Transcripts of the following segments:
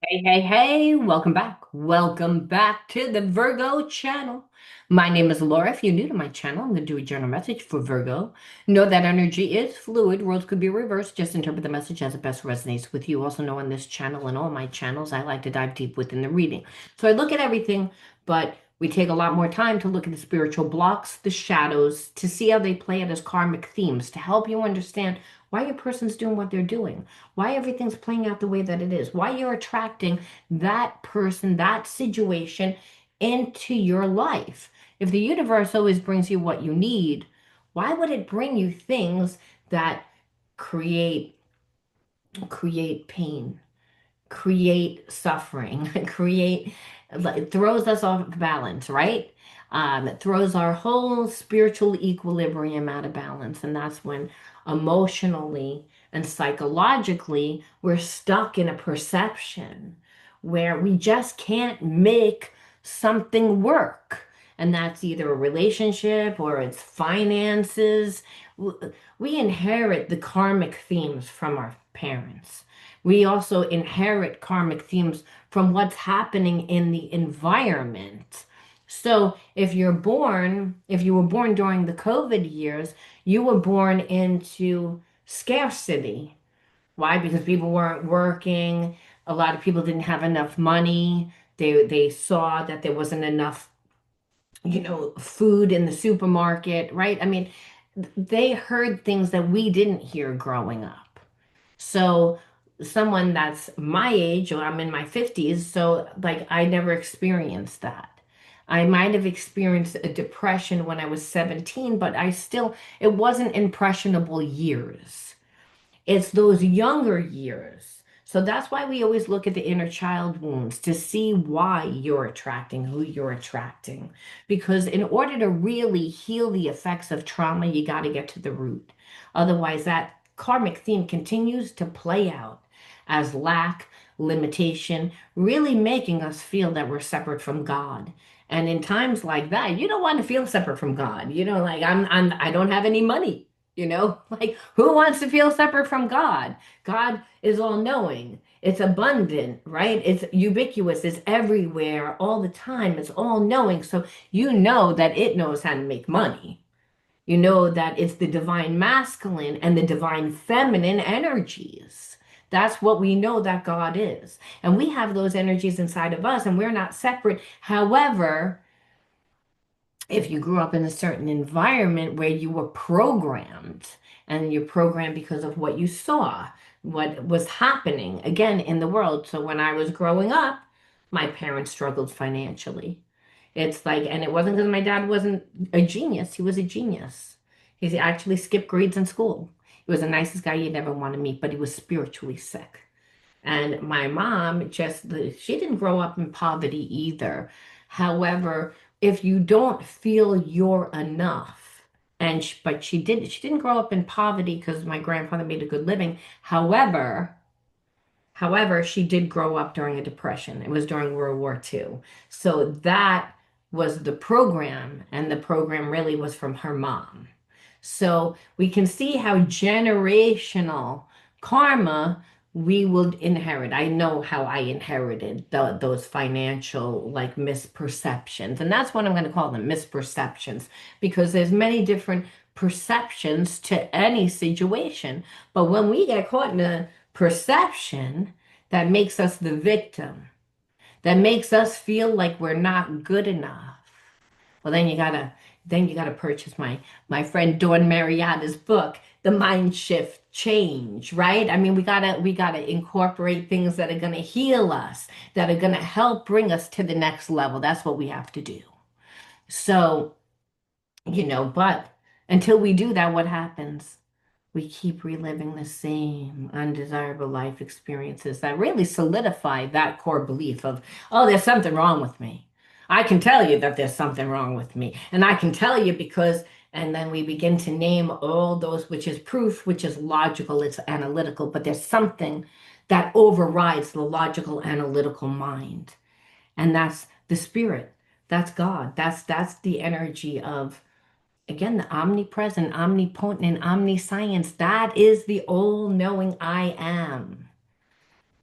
Hey, hey, hey, welcome back. Welcome back to the Virgo channel. My name is Laura. If you're new to my channel, I'm going to do a general message for Virgo. Know that energy is fluid. Roles could be reversed. Just interpret the message as it best resonates with you. Also know on this channel and all my channels, I like to dive deep within the reading. So I look at everything, but we take a lot more time to look at the spiritual blocks, the shadows, to see how they play out as karmic themes, to help you understand why a person's doing what they're doing, why everything's playing out the way that it is, why you're attracting that person, that situation into your life. If the universe always brings you what you need, why would it bring you things that create create pain, create suffering, create it throws us off balance, right? It throws our whole spiritual equilibrium out of balance, and that's when emotionally and psychologically we're stuck in a perception where we just can't make something work. And that's either a relationship or it's finances. We inherit the karmic themes from our parents. We also inherit karmic themes from what's happening in the environment. So if you were born during the COVID years, you were born into scarcity. Why? Because people weren't working. A lot of people didn't have enough money. They saw that there wasn't enough, food in the supermarket, right? I mean, they heard things that we didn't hear growing up. So someone that's my age, or I'm in my 50s, so like I never experienced that. I might have experienced a depression when I was 17, but it wasn't impressionable years. It's those younger years. So that's why we always look at the inner child wounds to see why you're attracting who you're attracting. Because in order to really heal the effects of trauma, you got to get to the root. Otherwise, that karmic theme continues to play out as lack, limitation, really making us feel that we're separate from God. And in times like that, you don't want to feel separate from God. Like I don't have any money. Like who wants to feel separate from God? God is all knowing. It's abundant, right? It's ubiquitous. It's everywhere all the time. It's all knowing. So you know that it knows how to make money. You know that it's the divine masculine and the divine feminine energies. That's what we know that God is. And we have those energies inside of us and we're not separate. However, if you grew up in a certain environment where you were programmed and you're programmed because of what you saw, what was happening again in the world. So when I was growing up, my parents struggled financially. It's like, and it wasn't because my dad wasn't a genius, he was a genius. He actually skipped grades in school. He was the nicest guy you'd ever want to meet, but he was spiritually sick. And my mom she didn't grow up in poverty either. However, if you don't feel you're enough, but she didn't grow up in poverty because my grandfather made a good living. However, she did grow up during a depression. It was during World War II. So that was the program, and the program really was from her mom. So we can see how generational karma we will inherit. I know how I inherited those financial like misperceptions, and that's what I'm going to call them, misperceptions, because there's many different perceptions to any situation. But when we get caught in a perception that makes us the victim, that makes us feel like we're not good enough, well, then you gotta purchase my friend Dawn Marietta's book, The Mind Shift Change, right? I mean, we gotta incorporate things that are gonna heal us, that are gonna help bring us to the next level. That's what we have to do. So, but until we do that, what happens? We keep reliving the same undesirable life experiences that really solidify that core belief of, oh, there's something wrong with me. I can tell you that there's something wrong with me. And I can tell you because, and then we begin to name all those, which is proof, which is logical, it's analytical, but there's something that overrides the logical analytical mind. And that's the spirit. That's God. That's the energy of, again, the omnipresent, omnipotent, and omniscience. That is the all-knowing I am.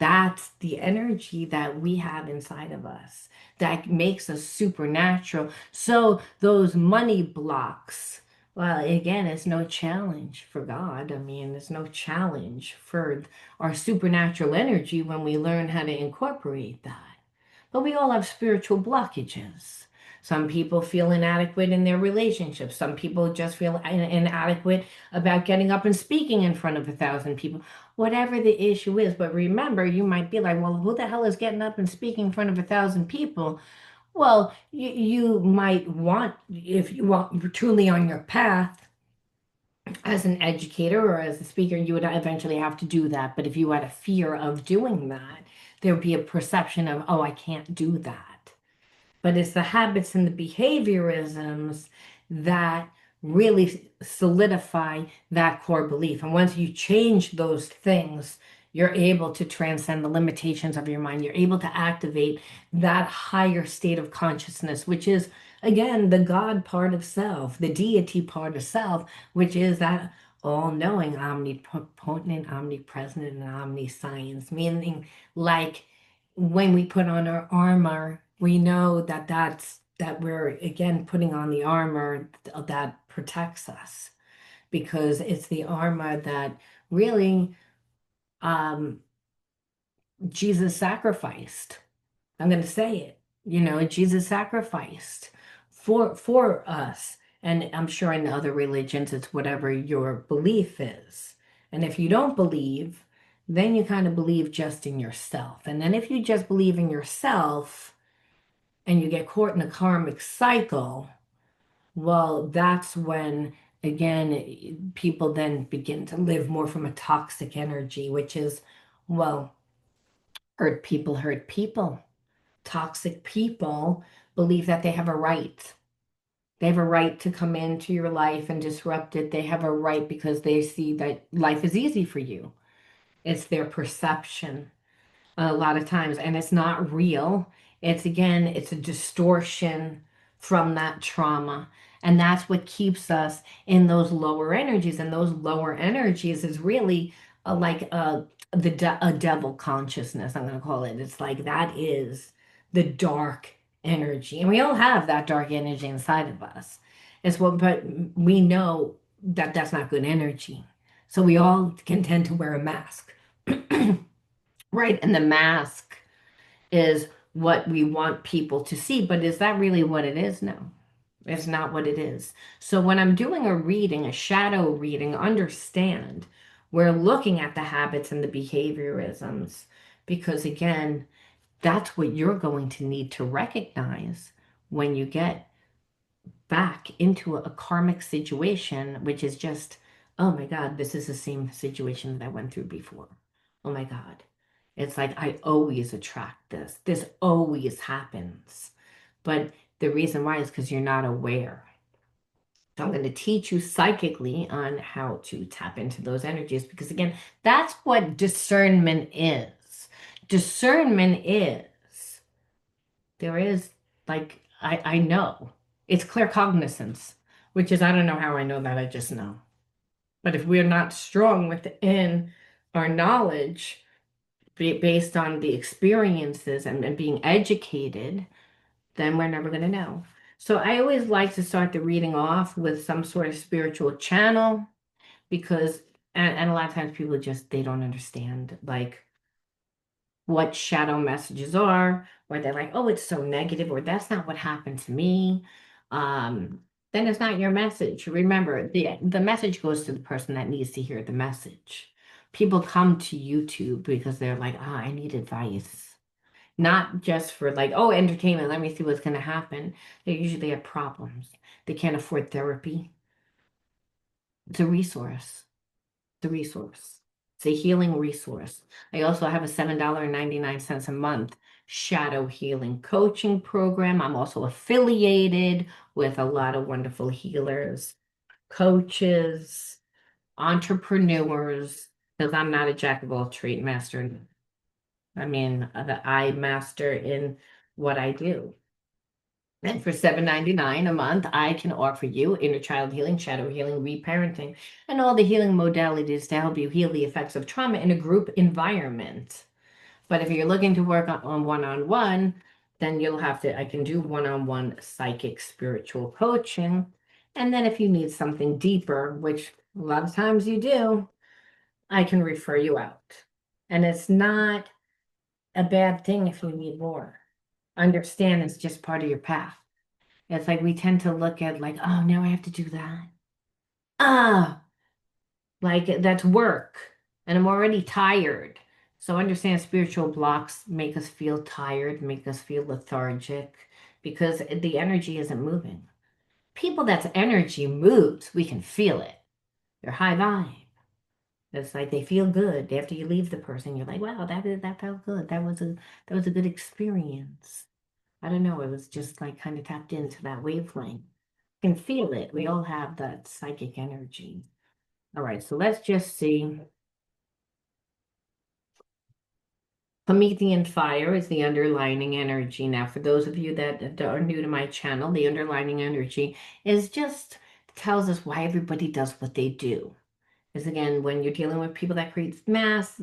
That's the energy that we have inside of us that makes us supernatural. So those money blocks, well, again, it's no challenge for God. I mean, it's no challenge for our supernatural energy when we learn how to incorporate that. But we all have spiritual blockages. Some people feel inadequate in their relationships. Some people just feel inadequate about getting up and speaking in front of 1,000 people, whatever the issue is. But remember, you might be like, well, who the hell is getting up and speaking in front of 1,000 people? Well, you might want, if you want, you're truly on your path as an educator or as a speaker, you would eventually have to do that. But if you had a fear of doing that, there would be a perception of, oh, I can't do that. But it's the habits and the behaviorisms that really solidify that core belief. And once you change those things, you're able to transcend the limitations of your mind. You're able to activate that higher state of consciousness, which is, again, the God part of self, the deity part of self, which is that all knowing, omnipotent, omnipresent, and omniscience, meaning like when we put on our armor, we know that that we're again putting on the armor that protects us because it's the armor that really um, Jesus sacrificed. I'm going to say it. Jesus sacrificed for us. And I'm sure in other religions, it's whatever your belief is. And if you don't believe, then you kind of believe just in yourself. And then if you just believe in yourself and you get caught in a karmic cycle, well, that's when, again, people then begin to live more from a toxic energy, which is, well, hurt people hurt people. Toxic people believe that they have a right. They have a right to come into your life and disrupt it. They have a right because they see that life is easy for you. It's their perception a lot of times, and it's not real. It's again, it's a distortion from that trauma. And that's what keeps us in those lower energies. And those lower energies is really like a devil consciousness, I'm going to call it. It's like that is the dark energy. And we all have that dark energy inside of us. But we know that that's not good energy. So we all can tend to wear a mask. Right, and the mask is what we want people to see, but is that really what it is? No, it's not what it is. So when I'm doing a reading, a shadow reading, understand we're looking at the habits and the behaviorisms because again, that's what you're going to need to recognize when you get back into a karmic situation, which is just, oh my God, this is the same situation that I went through before. Oh my God. It's like I always attract this. This always happens. But the reason why is because you're not aware. So I'm going to teach you psychically on how to tap into those energies because, again, that's what discernment is. Discernment is there is like I know it's clear cognizance, which is I don't know how I know that, I just know. But if we're not strong within our knowledge based on the experiences and being educated, then we're never going to know. So I always like to start the reading off with some sort of spiritual channel because and a lot of times people just they don't understand like what shadow messages are, or they're like, oh, it's so negative, or that's not what happened to me, then it's not your message. Remember, the message goes to the person that needs to hear the message. People come to YouTube because they're like, ah, I need advice. Not just for like, oh, entertainment, let me see what's going to happen. They usually have problems. They can't afford therapy. It's a resource. The resource. It's a healing resource. I also have a $7.99 a month shadow healing coaching program. I'm also affiliated with a lot of wonderful healers, coaches, entrepreneurs, because I'm not a jack of all trade master. I mean, I master in what I do. And for $7.99 a month, I can offer you inner child healing, shadow healing, reparenting, and all the healing modalities to help you heal the effects of trauma in a group environment. But if you're looking to work on one-on-one, then you'll have to, I can do one-on-one psychic spiritual coaching. And then if you need something deeper, which a lot of times you do, I can refer you out. And it's not a bad thing if you need more. Understand it's just part of your path. It's like we tend to look at like, oh, now I have to do that. Ah, like that's work. And I'm already tired. So understand spiritual blocks make us feel tired, make us feel lethargic because the energy isn't moving. People that's energy moves, we can feel it. They're high vibe. It's like they feel good after you leave the person. You're like, wow, that felt good. That was a good experience. I don't know. It was just like kind of tapped into that wavelength. You can feel it. We all have that psychic energy. All right, so let's just see. Promethean fire is the underlining energy. Now, for those of you that are new to my channel, the underlining energy is just tells us why everybody does what they do. Is again, when you're dealing with people that create masks,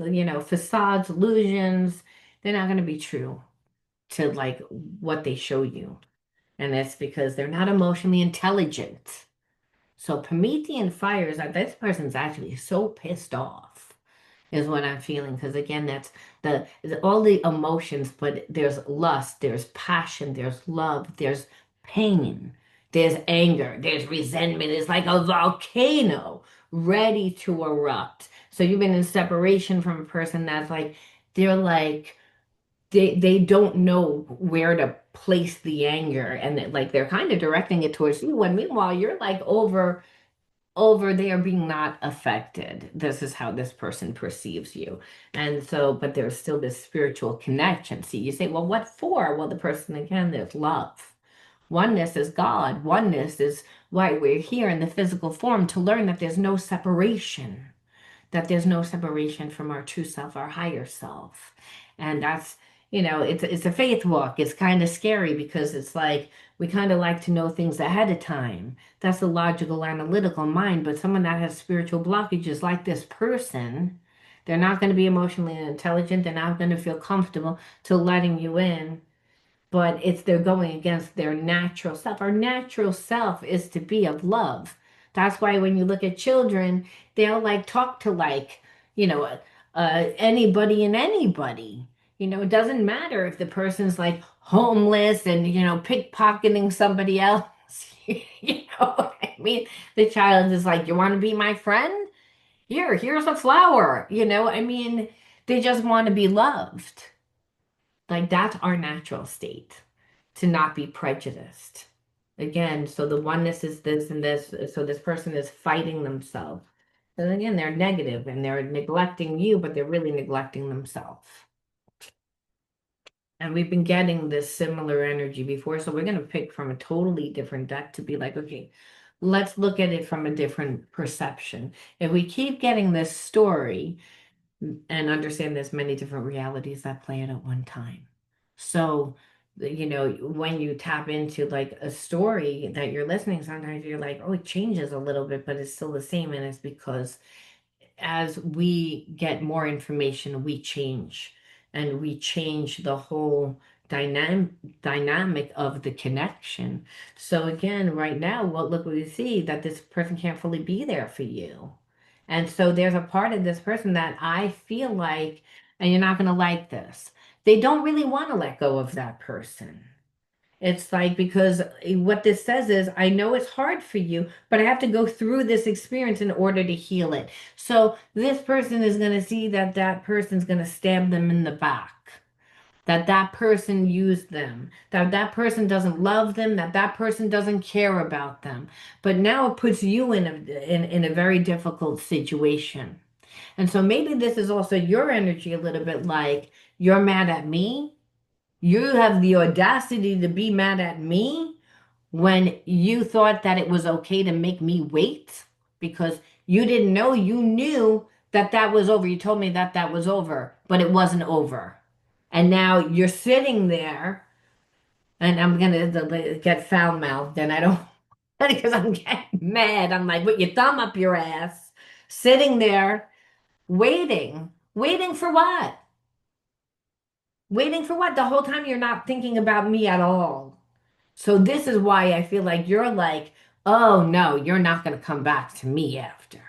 facades, illusions, they're not going to be true to like what they show you. And that's because they're not emotionally intelligent. So Promethean fire is that this person's actually so pissed off, is what I'm feeling. Because again, that's all the emotions, but there's lust, there's passion, there's love, there's pain, there's anger, there's resentment. It's like a volcano ready to erupt. So you've been in separation from a person that's like, they're like, they don't know where to place the anger and like they're kind of directing it towards you when meanwhile you're like over there being not affected. This is how this person perceives you. And so, but there's still this spiritual connection. See, you say, well, what for? Well, the person, again, there's love. Oneness is God. Oneness is why we're here in the physical form to learn that there's no separation, that there's no separation from our true self, our higher self. And that's, it's a faith walk. It's kind of scary because it's like we kind of like to know things ahead of time. That's the logical, analytical mind. But someone that has spiritual blockages like this person, they're not going to be emotionally intelligent. They're not going to feel comfortable to letting you in, but it's they're going against their natural self. Our natural self is to be of love. That's why when you look at children, they'll like talk to like, anybody and anybody. It doesn't matter if the person's like homeless and, pickpocketing somebody else. You know what I mean? The child is like, you want to be my friend? Here's a flower. I mean, they just want to be loved. Like that's our natural state to not be prejudiced. Again, so the oneness is this and this. So this person is fighting themselves. And again, they're negative and they're neglecting you, but they're really neglecting themselves. And we've been getting this similar energy before. So we're going to pick from a totally different deck to be like, okay, let's look at it from a different perception. If we keep getting this story, and understand there's many different realities that play it at one time. So, when you tap into like a story that you're listening, sometimes you're like, oh, it changes a little bit, but it's still the same. And it's because as we get more information, we change and we change the whole dynamic of the connection. So again, right now, look what we see that this person can't fully be there for you. And so there's a part of this person that I feel like, and you're not going to like this, they don't really want to let go of that person. It's like, because what this says is, I know it's hard for you, but I have to go through this experience in order to heal it. So this person is going to see that that person's going to stab them in the back, that that person used them, that that person doesn't love them, that that person doesn't care about them. But now it puts you in a very difficult situation. And so maybe this is also your energy a little bit like, you're mad at me. You have the audacity to be mad at me when you thought that it was okay to make me wait because you didn't know, you knew that that was over. You told me that that was over, but it wasn't over. And now you're sitting there, and I'm going to get foul mouthed, and I don't, because I'm getting mad. I'm like, put your thumb up your ass, sitting there waiting. Waiting for what? Waiting for what? The whole time you're not thinking about me at all. So this is why I feel like you're like, oh no, you're not going to come back to me after.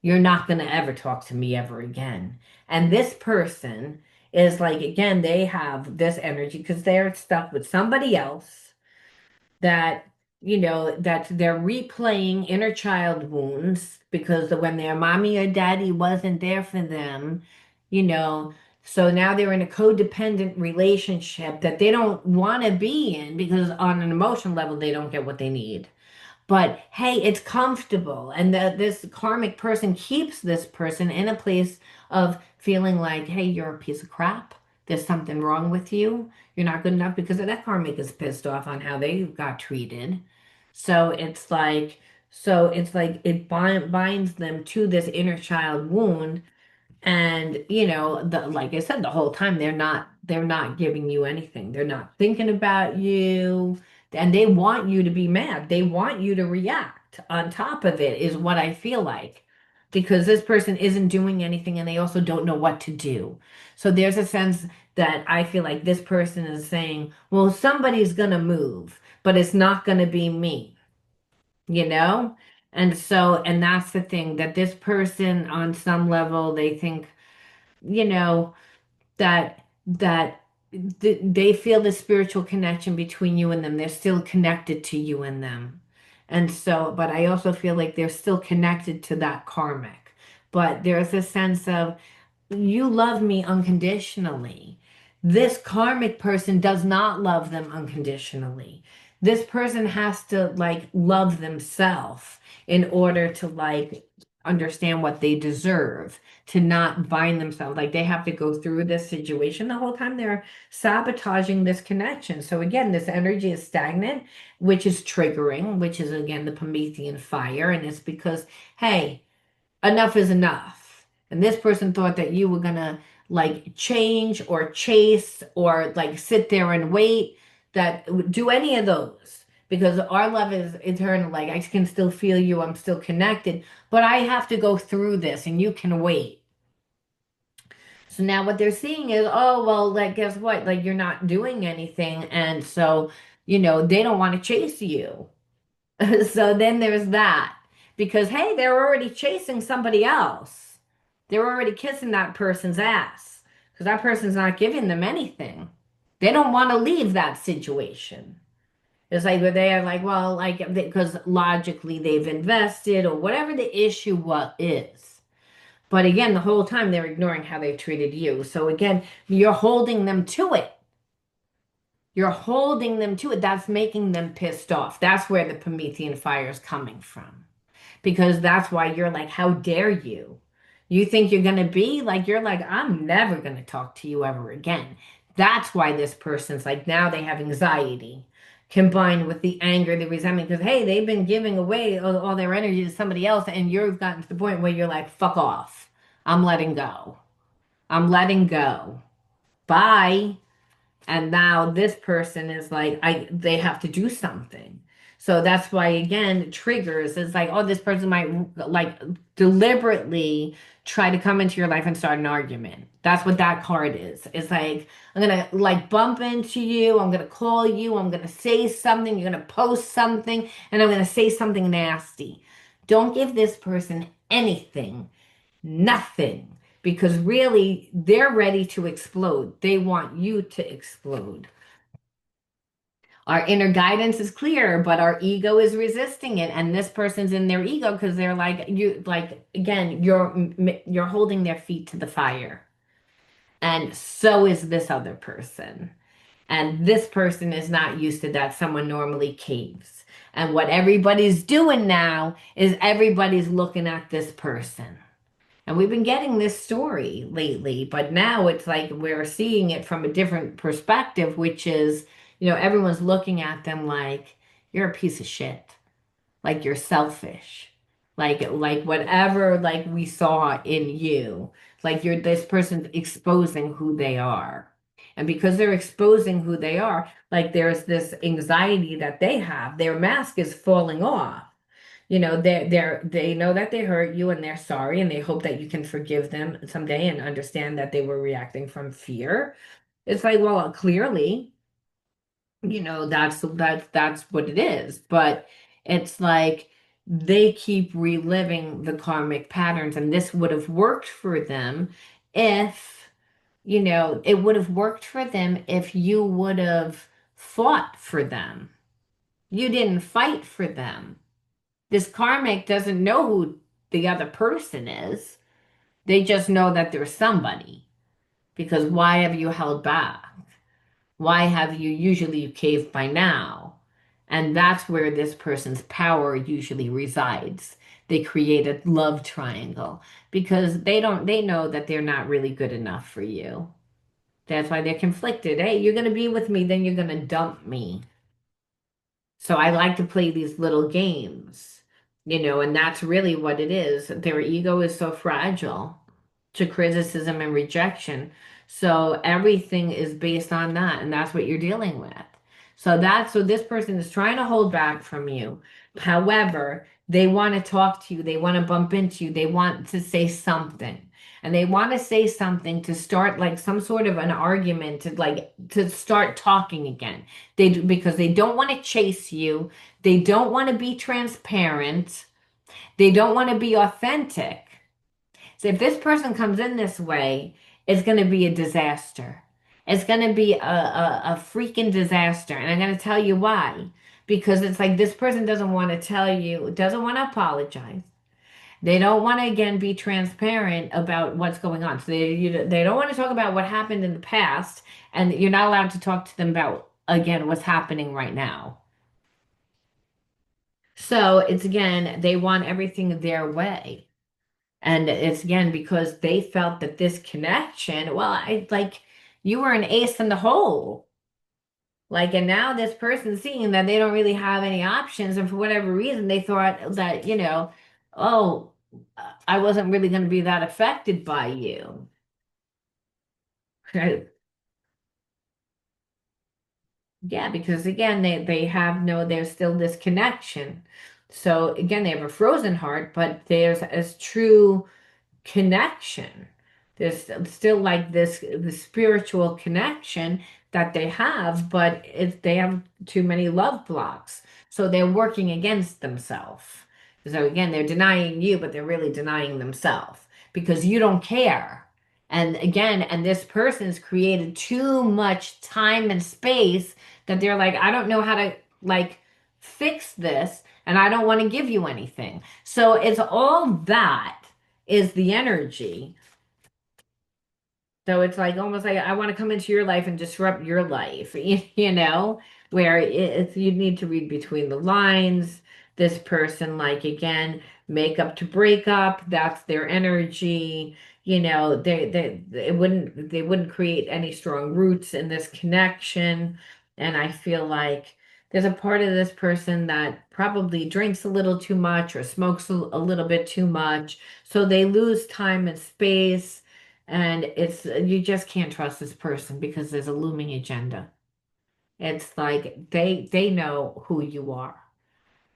You're not going to ever talk to me ever again. And this person is like, again, they have this energy because they're stuck with somebody else that, that they're replaying inner child wounds because of when their mommy or daddy wasn't there for them, you know. So now they're in a codependent relationship that they don't want to be in because on an emotional level, they don't get what they need. But hey, it's comfortable. And this karmic person keeps this person in a place of feeling like, hey, you're a piece of crap. There's something wrong with you. You're not good enough because of that karmic is pissed off on how they got treated. So it's like it binds them to this inner child wound and like I said, the whole time they're not giving you anything. They're not thinking about you. And they want you to be mad. They want you to react on top of it, is what I feel like. Because this person isn't doing anything and they also don't know what to do. So there's a sense that I feel like this person is saying, well, somebody's gonna move, but it's not gonna be me, you know? And that's the thing that this person on some level they think you know that they feel the spiritual connection between you and them. They're still connected to you and them. And so, but I also feel like they're still connected to that karmic. But there's a sense of you love me unconditionally. This karmic person does not love them unconditionally. This person has to like love themselves in order to like understand what they deserve, to not bind themselves. Like they have to go through this situation the whole time they're sabotaging this connection. So again, this energy is stagnant, which is triggering, which is again the Promethean fire. And it's because, hey, enough is enough. And this person thought that you were gonna like change or chase or like sit there and wait, that do any of those. Because our love is eternal. Like I can still feel you, I'm still connected, but I have to go through this and you can wait. So now what they're seeing is, oh, well, like, guess what? Like, you're not doing anything. And so, they don't want to chase you. So then there's that because hey, they're already chasing somebody else. They're already kissing that person's ass because that person's not giving them anything. They don't want to leave that situation. It's like where they are like, well, like because logically they've invested or whatever the issue what is. But again, the whole time they're ignoring how they treated you. So again, you're holding them to it. You're holding them to it. That's making them pissed off. That's where the Promethean fire is coming from. Because that's why you're like, how dare you? You think you're going to be like, you're like, I'm never going to talk to you ever again. That's why this person's like, now they have anxiety combined with the anger, the resentment, because hey, they've been giving away all their energy to somebody else, and you've gotten to the point where you're like, fuck off. I'm letting go. I'm letting go. Bye. And now this person is like, they have to do something. So that's why again, triggers is like, oh, this person might like deliberately try to come into your life and start an argument. That's what that card is. It's like, I'm gonna like bump into you, I'm gonna call you, I'm gonna say something, you're gonna post something, and I'm gonna say something nasty. Don't give this person anything. Nothing. Because really, they're ready to explode. They want you to explode. Our inner guidance is clear, but our ego is resisting it. And this person's in their ego because they're like, you, like, again, you're holding their feet to the fire. And so is this other person. And this person is not used to that. Someone normally caves. And what everybody's doing now is everybody's looking at this person. And we've been getting this story lately, but now it's like we're seeing it from a different perspective, which is, everyone's looking at them like you're a piece of shit, like you're selfish, like whatever like we saw in you, like you're this person exposing who they are. And because they're exposing who they are, like there's this anxiety that they have, their mask is falling off. They know that they hurt you and they're sorry and they hope that you can forgive them someday and understand that they were reacting from fear. It's like, well, clearly, that's what it is. But it's like they keep reliving the karmic patterns, and this would have worked for them if, it would have worked for them if you would have fought for them. You didn't fight for them. This karmic doesn't know who the other person is. They just know that there's somebody. Because why have you held back? Why have you usually caved by now? And that's where this person's power usually resides. They create a love triangle because they know that they're not really good enough for you. That's why they're conflicted. Hey, you're going to be with me, then you're going to dump me. So I like to play these little games, and that's really what it is. Their ego is so fragile to criticism and rejection. So everything is based on that, and that's what you're dealing with. So this person is trying to hold back from you. However, they want to talk to you, they want to bump into you, they want to say something. And they want to say something to start like some sort of an argument to start talking again. Because they don't want to chase you. They don't want to be transparent. They don't want to be authentic. So if this person comes in this way, it's going to be a disaster. It's going to be a freaking disaster. And I'm going to tell you why. Because it's like this person doesn't want to tell you, doesn't want to apologize. They don't want to again be transparent about what's going on. So they don't want to talk about what happened in the past, and you're not allowed to talk to them about again what's happening right now. So it's again, they want everything their way. And it's again because they felt that this connection, well, I like you were an ace in the hole. Like, and now this person's seeing that they don't really have any options, and for whatever reason, they thought that, oh, I wasn't really going to be that affected by you. Yeah, because again, they have no, there's still this connection. So again, they have a frozen heart, but there's a true connection. There's still like this the spiritual connection that they have, but they have too many love blocks. So they're working against themselves. So again, they're denying you, but they're really denying themselves because you don't care. And again, and this person's created too much time and space that they're like, I don't know how to like fix this, and I don't want to give you anything. So it's all that is the energy. So it's like almost like I want to come into your life and disrupt your life, where it's you need to read between the lines. This person, like again, make up to break up, that's their energy. They wouldn't create any strong roots in this connection. And I feel like there's a part of this person that probably drinks a little too much or smokes a little bit too much. So they lose time and space, and it's you just can't trust this person because there's a looming agenda. It's like they know who you are.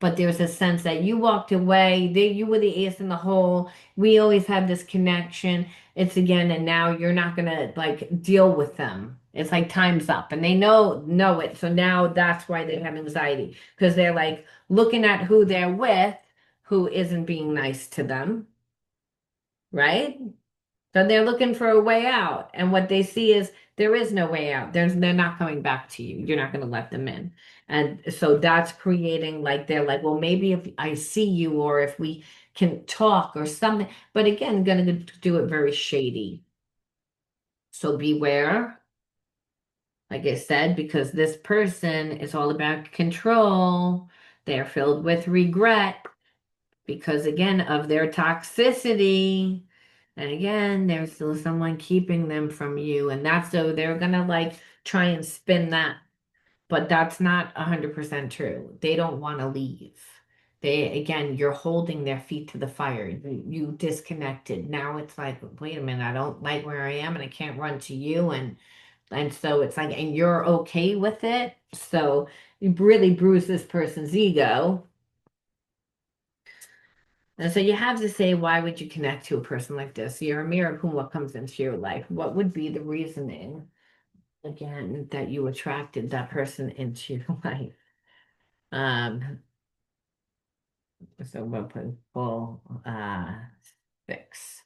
But there's a sense that you walked away, you were the ace in the hole. We always had this connection. It's again, and now you're not gonna like deal with them. It's like time's up, and they know it. So now that's why they have anxiety because they're like looking at who they're with, who isn't being nice to them, right? So they're looking for a way out. And what they see is there is no way out. They're not coming back to you. You're not going to let them in. And so that's creating like they're like, well, maybe if I see you or if we can talk or something. But again, going to do it very shady. So beware, like I said, because this person is all about control. They're filled with regret because again of their toxicity. And again, there's still someone keeping them from you. And that's so they're gonna like try and spin that. But that's not 100% true. They don't want to leave. They again, you're holding their feet to the fire. You disconnected. Now it's like, wait a minute, I don't like where I am and I can't run to you. And so it's like, and you're okay with it. So you really bruise this person's ego. And so you have to say, why would you connect to a person like this? You're a mirror of whom what comes into your life. What would be the reasoning? again, that you attracted that person into your life. Um, so we'll put full 6.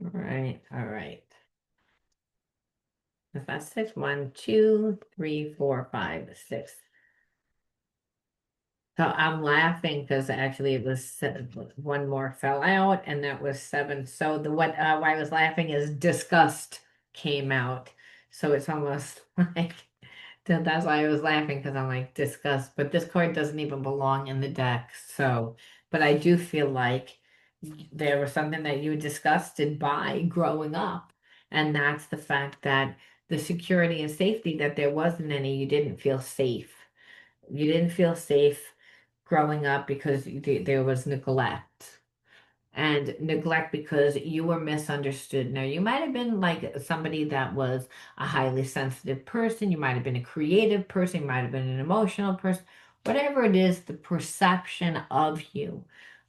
All right. If that's 6, 1, 2, 3, 4, 5, 6. So I'm laughing because actually it was one more fell out, and that was 7. So the what why I was laughing is disgust came out. So it's almost like that's why I was laughing, because I'm like disgust. But this card doesn't even belong in the deck. So, but I do feel like there was something that you were disgusted by growing up, and that's the fact that the security and safety, that there wasn't any. You didn't feel safe. You didn't feel safe growing up because there was neglect. And neglect because you were misunderstood. Now, you might have been like somebody that was a highly sensitive person. You might have been a creative person. You might have been an emotional person. Whatever it is, the perception of you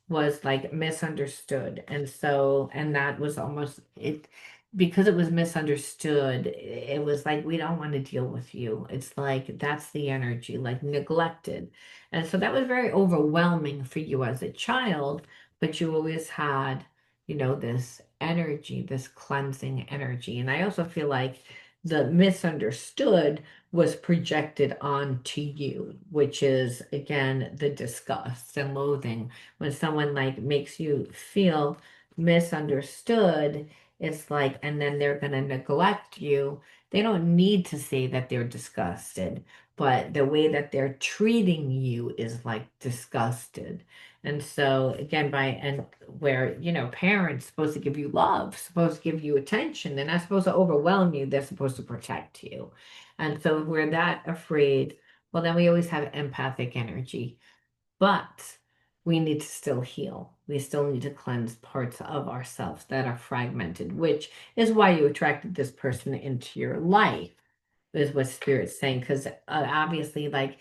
was like misunderstood. And so, and that was almost it, because it was misunderstood, it was like, we don't want to deal with you. It's like, that's the energy, like neglected. And so that was very overwhelming for you as a child, but you always had, this energy, this cleansing energy. And I also feel like the misunderstood was projected onto you, which is again the disgust and loathing. When someone like makes you feel misunderstood, it's like, and then they're going to neglect you. They don't need to say that they're disgusted, but the way that they're treating you is like disgusted. And so again, and where, parents supposed to give you love, supposed to give you attention, they're not supposed to overwhelm you, they're supposed to protect you. And so if we're that afraid, well, then we always have empathic energy. But we need to still heal. We still need to cleanse parts of ourselves that are fragmented, which is why you attracted this person into your life, is what Spirit's saying. Because obviously, like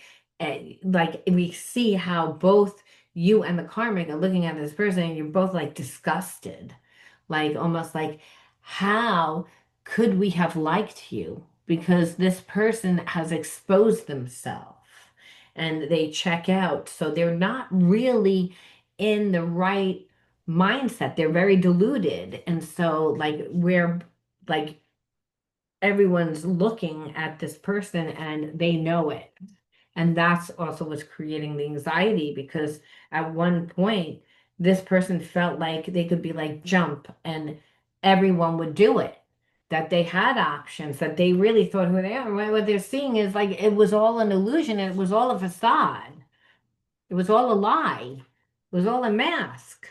we see how both you and the karmic are looking at this person, and you're both like disgusted, like almost like, how could we have liked you? Because this person has exposed themselves and they check out. So they're not really in the right mindset. They're very deluded. And so, like, we're like, everyone's looking at this person and they know it. And that's also what's creating the anxiety, because at one point, this person felt like they could be like jump and everyone would do it. That they had options, that they really thought who they are. What they're seeing is like it was all an illusion and it was all a facade. It was all a lie. It was all a mask.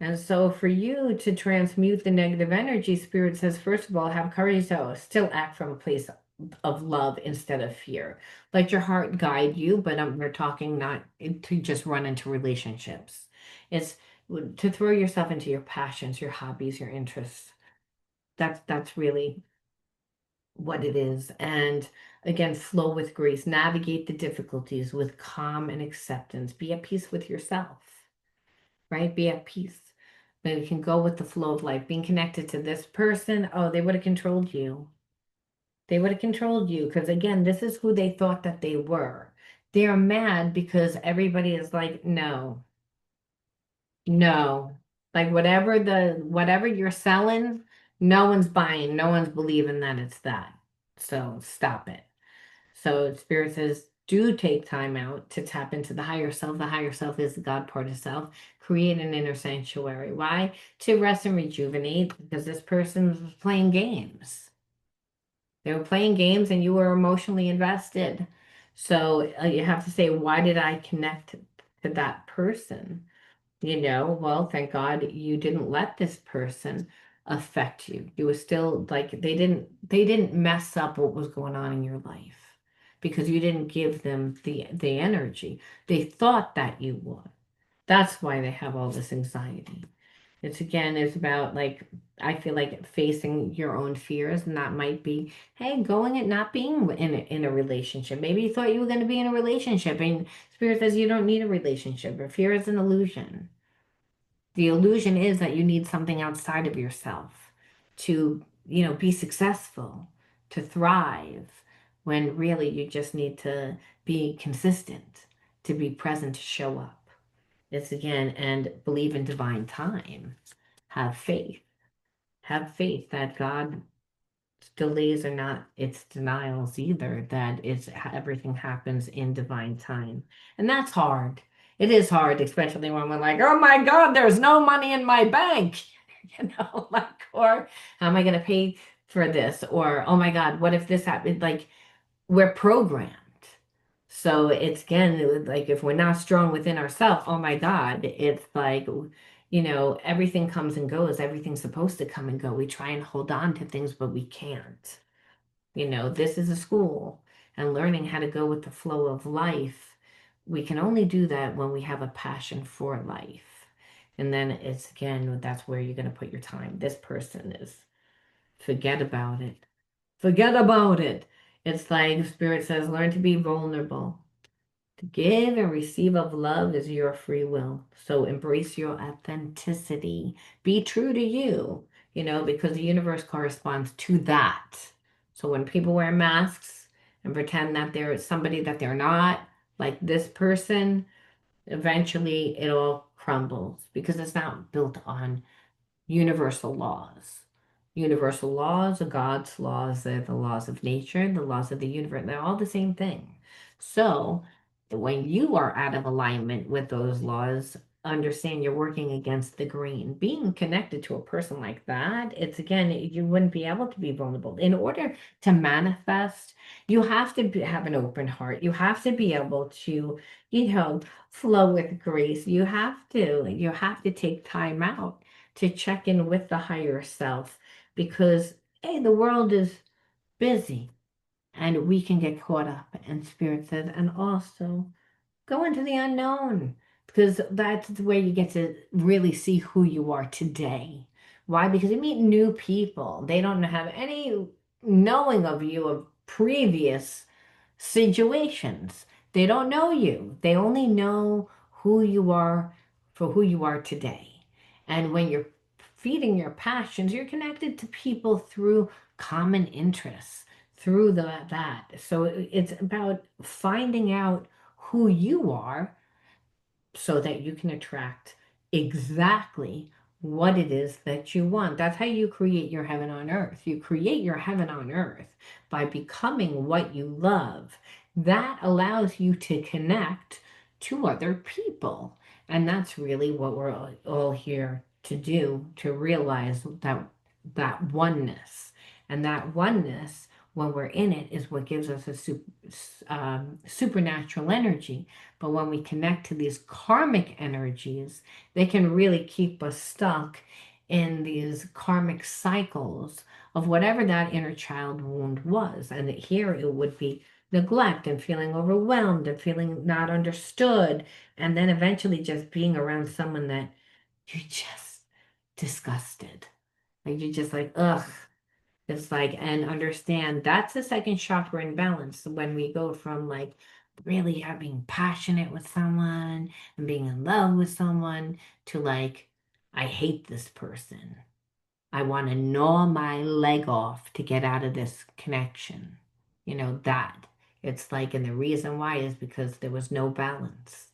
And so for you to transmute the negative energy, Spirit says, first of all, have courage to still act from a place of love instead of fear. Let your heart guide you, but we're talking not to just run into relationships. It's to throw yourself into your passions, your hobbies, your interests. That's really what it is. And again, flow with grace, navigate the difficulties with calm and acceptance. Be at peace with yourself, right? Be at peace. But you can go with the flow of life. Being connected to this person, oh, they would have controlled you. They would have controlled you because, again, this is who they thought that they were. They're mad because everybody is like, no, no. Like whatever you're selling, no one's buying, no one's believing that it's that. So stop it. So Spirit says, do take time out to tap into the higher self. The higher self is the God part of self. Create an inner sanctuary. Why? To rest and rejuvenate, because this person was playing games. They were playing games and you were emotionally invested. So you have to say, why did I connect to that person? Well, thank God you didn't let this person affect you. You were still like, they didn't mess up what was going on in your life because you didn't give them the energy. They thought that you would. That's why they have all this anxiety. It's about like, I feel like facing your own fears, and that might be, hey, going and not being in a relationship. Maybe you thought you were going to be in a relationship, and Spirit says you don't need a relationship, or fear is an illusion. The illusion is that you need something outside of yourself to be successful, to thrive, when really you just need to be consistent, to be present, to show up. It's again, and believe in divine time. Have faith. Have faith that God delays are not its denials either, that it's everything happens in divine time. And that's hard. It is hard, especially when we're like, oh my God, there's no money in my bank. Like, or how am I going to pay for this? Or, oh my God, what if this happened? Like, we're programmed. So it's again like if we're not strong within ourselves, oh my God, it's like, everything comes and goes. Everything's supposed to come and go. We try and hold on to things, but we can't. This is a school, and learning how to go with the flow of life. We can only do that when we have a passion for life. And then it's again, that's where you're going to put your time. This person is, forget about it. Forget about it. It's like Spirit says, learn to be vulnerable. To give and receive of love is your free will. So embrace your authenticity. Be true to you, because the universe corresponds to that. So when people wear masks and pretend that they're somebody that they're not, like this person, eventually it all crumbles because it's not built on universal laws. Universal laws are God's laws. They're the laws of nature, the laws of the universe. They're all the same thing. So when you are out of alignment with those laws, understand you're working against the grain. Being connected to a person like that, it's again, you wouldn't be able to be vulnerable. In order to manifest, you have to have an open heart. You have to be able to, flow with grace. You have to take time out to check in with the higher self because, hey, the world is busy and we can get caught up. And Spirit says, and also go into the unknown because that's where you get to really see who you are today. Why? Because you meet new people. They don't have any knowing of you of previous situations. They don't know you. They only know who you are for who you are today. And when you're feeding your passions, you're connected to people through common interests, through that. So it's about finding out who you are so that you can attract exactly what it is that you want. That's how you create your heaven on earth. You create your heaven on earth by becoming what you love. That allows you to connect to other people. And that's really what we're all here to do, to realize that oneness. And that oneness, when we're in it, is what gives us a supernatural energy. But when we connect to these karmic energies, they can really keep us stuck in these karmic cycles of whatever that inner child wound was. And here it would be neglect and feeling overwhelmed and feeling not understood. And then eventually just being around someone that you're just disgusted. Like you're just like, ugh. It's like, and understand that's the second chakra imbalance when we go from like really being passionate with someone and being in love with someone to like, I hate this person. I want to gnaw my leg off to get out of this connection. That. It's like, and the reason why is because there was no balance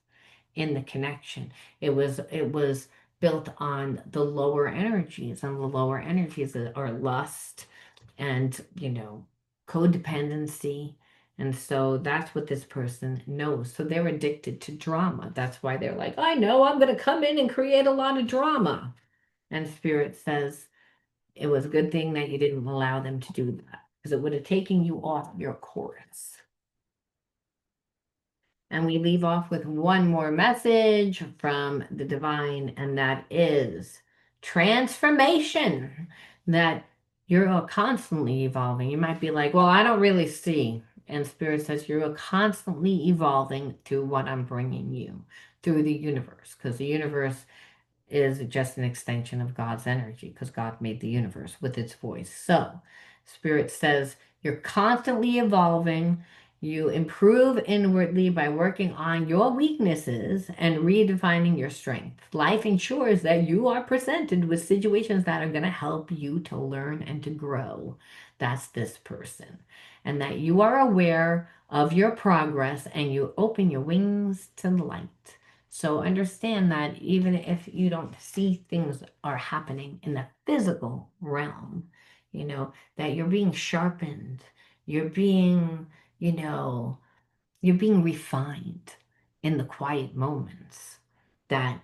in the connection. It was built on the lower energies, and the lower energies are lust and codependency. And so that's what this person knows. So they're addicted to drama. That's why they're like, I know I'm going to come in and create a lot of drama. And Spirit says it was a good thing that you didn't allow them to do that because it would have taken you off your course. And we leave off with one more message from the divine, and that is transformation. That you're constantly evolving. You might be like, well, I don't really see. And Spirit says you're constantly evolving through what I'm bringing you, through the universe, because the universe is just an extension of God's energy, because God made the universe with its voice. So Spirit says you're constantly evolving You improve inwardly by working on your weaknesses and redefining your strength. Life ensures that you are presented with situations that are going to help you to learn and to grow. That's this person. And that you are aware of your progress and you open your wings to the light. So understand that even if you don't see things are happening in the physical realm, that you're being sharpened, you're being you know, you're being refined in the quiet moments that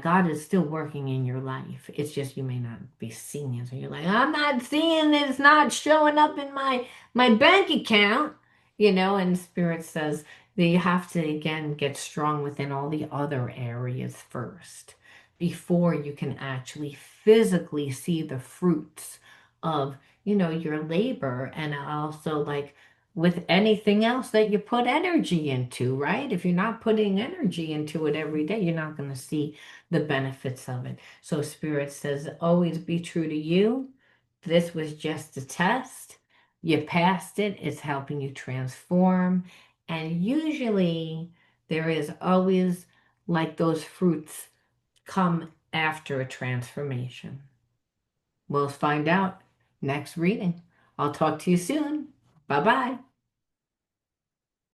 God is still working in your life. It's just you may not be seeing it. So you're like, I'm not seeing it, it's not showing up in my bank account, and Spirit says that you have to again get strong within all the other areas first before you can actually physically see the fruits of your labor. And also like with anything else that you put energy into, right? If you're not putting energy into it every day, you're not going to see the benefits of it. So Spirit says, always be true to you. This was just a test. You passed it. It's helping you transform. And usually there is always like those fruits come after a transformation. We'll find out next reading. I'll talk to you soon. Bye bye.